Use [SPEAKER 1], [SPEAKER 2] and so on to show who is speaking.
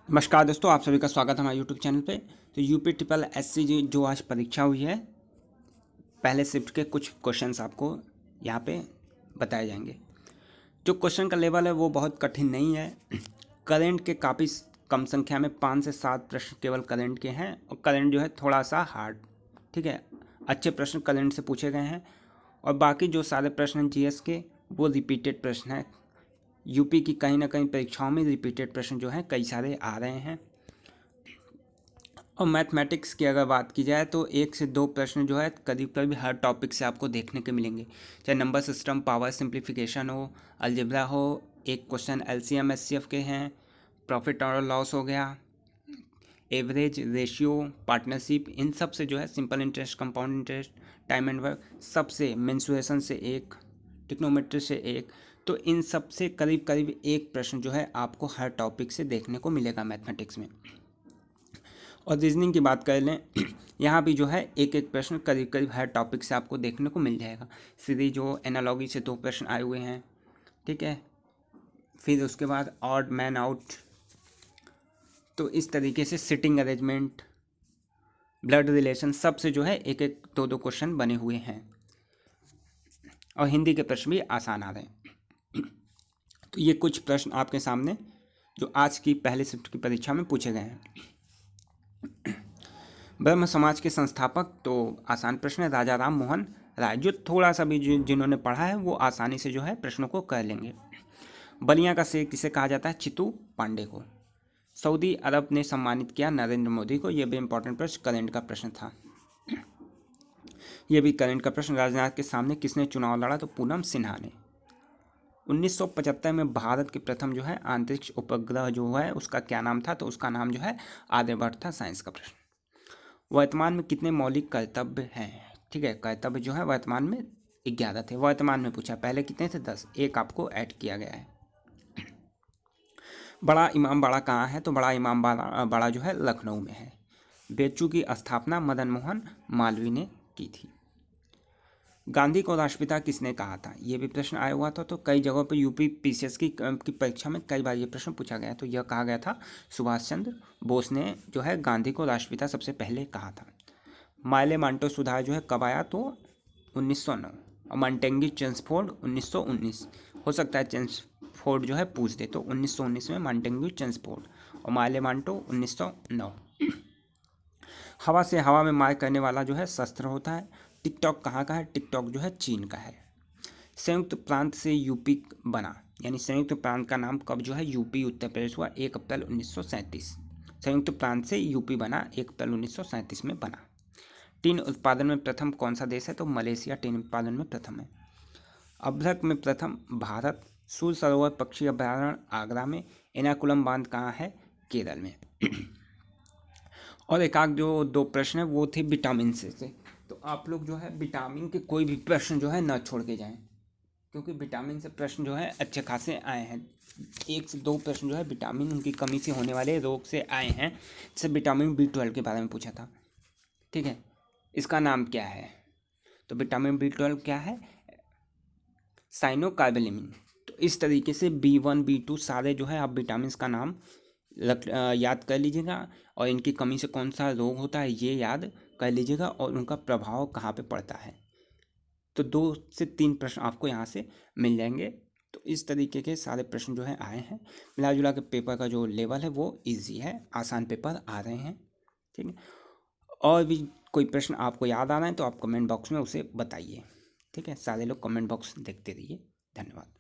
[SPEAKER 1] नमस्कार दोस्तों, आप सभी का स्वागत है हमारे यूट्यूब चैनल पे। तो यूपी ट्रिपल एससी जो आज परीक्षा हुई है, पहले शिफ्ट के कुछ क्वेश्चंस आपको यहाँ पे बताए जाएंगे। जो क्वेश्चन का लेवल है वो बहुत कठिन नहीं है। करंट के काफ़ी कम संख्या में 5 से 7 प्रश्न केवल करंट के हैं और करंट जो है थोड़ा सा हार्ड, ठीक है। अच्छे प्रश्न करंट से पूछे गए हैं और बाकी जो सारे प्रश्न हैं जीएस के वो रिपीटेड प्रश्न हैं। यूपी की कहीं ना कहीं परीक्षाओं में रिपीटेड प्रश्न जो हैं कई सारे आ रहे हैं। और मैथमेटिक्स की अगर बात की जाए तो 1 से 2 प्रश्न जो है करीब करीब हर टॉपिक से आपको देखने को मिलेंगे, चाहे नंबर सिस्टम, पावर सिंप्लीफिकेशन हो, अलजेब्रा हो। एक क्वेश्चन एलसीएम एचसीएफ के हैं, प्रॉफिट और लॉस हो गया, एवरेज, रेशियो, पार्टनरशिप, इन सब से जो है simple interest, compound interest, time and work, सबसे मेंसुरेशन से एक, टिक्नोमेट्री से एक। तो इन सब से करीब करीब एक प्रश्न जो है आपको हर टॉपिक से देखने को मिलेगा मैथमेटिक्स में। और रीजनिंग की बात कर लें, यहाँ भी जो है एक एक प्रश्न करीब करीब हर टॉपिक से आपको देखने को मिल जाएगा। सीधी जो एनालॉगी से 2 प्रश्न आए हुए हैं, ठीक है। फिर उसके बाद ऑड मैन आउट, तो इस तरीके से सिटिंग अरेंजमेंट, ब्लड रिलेशन, सब से जो है एक एक 2 क्वेश्चन बने हुए हैं। और हिंदी के प्रश्न भी आसान आ रहे हैं। तो ये कुछ प्रश्न आपके सामने जो आज की पहले शिफ्ट की परीक्षा में पूछे गए हैं। ब्रह्म समाज के संस्थापक, तो आसान प्रश्न है, राजा राम मोहन राय। जो थोड़ा सा भी जिन्होंने पढ़ा है वो आसानी से जो है प्रश्नों को कर लेंगे। बलिया का शेर किसे कहा जाता है? चित्तू पांडे को। सऊदी अरब ने सम्मानित किया नरेंद्र मोदी को। यह भी इंपॉर्टेंट प्रश्न, करंट का प्रश्न था। यह भी करंट का प्रश्न। राजनाथ के सामने किसने चुनाव लड़ा? तो पूनम सिन्हा ने। 1975 में भारत के प्रथम जो है अंतरिक्ष उपग्रह जो है उसका क्या नाम था? तो उसका नाम जो है आर्यभट्ट था। साइंस का प्रश्न। वर्तमान में कितने मौलिक कर्तव्य हैं? ठीक है, कर्तव्य जो है वर्तमान में 11 थे। वर्तमान में पूछा, पहले कितने थे? 10, एक आपको ऐड किया गया है। बड़ा इमाम बाड़ा कहाँ है? तो बड़ा इमाम बाड़ा जो है लखनऊ में है। बेचू की स्थापना मदन मोहन मालवीय ने की थी। गांधी को राष्ट्रपिता किसने कहा था? ये भी प्रश्न आया हुआ था। तो कई जगहों पर यूपी पीसीएस की परीक्षा में कई बार ये प्रश्न पूछा गया। तो यह कहा गया था सुभाष चंद्र बोस ने जो है गांधी को राष्ट्रपिता सबसे पहले कहा था। माइले मांटो सुधार जो है कब आया? तो 1909। और मॉन्टेग्यू चेम्सफोर्ड 1919। हो सकता है चेम्सफोर्ड जो है पूछ दे, तो 1919 में मॉन्टेग्यू चेम्सफोर्ड और माइले मांटो 1909। हवा से हवा में मार करने वाला जो है शस्त्र होता है। टिकटॉक कहाँ का है? टिकटॉक जो है चीन का है। संयुक्त प्रांत से यूपी बना, यानी संयुक्त प्रांत का नाम कब जो है यूपी उत्तर प्रदेश हुआ? 1 अप्रैल 1937। संयुक्त प्रांत से यूपी बना 1 अप्रैल 1937 में बना। टीन उत्पादन में प्रथम कौन सा देश है? तो मलेशिया टीन उत्पादन में प्रथम है। अभ्रक में प्रथम भारत। सूर सरोवर पक्षी अभयारण्य आगरा में। एर्नाकुलम बांध कहाँ है? केरल में। और एक आध जो 2 प्रश्न है वो थे विटामिन से। तो आप लोग जो है विटामिन के कोई भी प्रश्न जो है ना छोड़ के जाएं, क्योंकि विटामिन से प्रश्न जो है अच्छे खासे आए हैं। 1 से 2 प्रश्न जो है विटामिन उनकी कमी से होने वाले रोग से आए हैं। जैसे विटामिन B12 के बारे में पूछा था, ठीक है। इसका नाम क्या है? तो विटामिन B12 क्या है? साइनोकार्बेलिमिन। तो इस तरीके से B1 B2 सारे जो है आप विटामिन का नाम याद कर लीजिएगा, और इनकी कमी से कौन सा रोग होता है ये याद कर लीजिएगा, और उनका प्रभाव कहाँ पे पड़ता है। तो 2 से 3 प्रश्न आपको यहाँ से मिल जाएंगे। तो इस तरीके के सारे प्रश्न जो है आए हैं। मिला जुला के पेपर का जो लेवल है वो इजी है, आसान पेपर आ रहे हैं, ठीक है। और भी कोई प्रश्न आपको याद आ रहा है तो आप कमेंट बॉक्स में उसे बताइए, ठीक है। सारे लोग कमेंट बॉक्स देखते रहिए। धन्यवाद।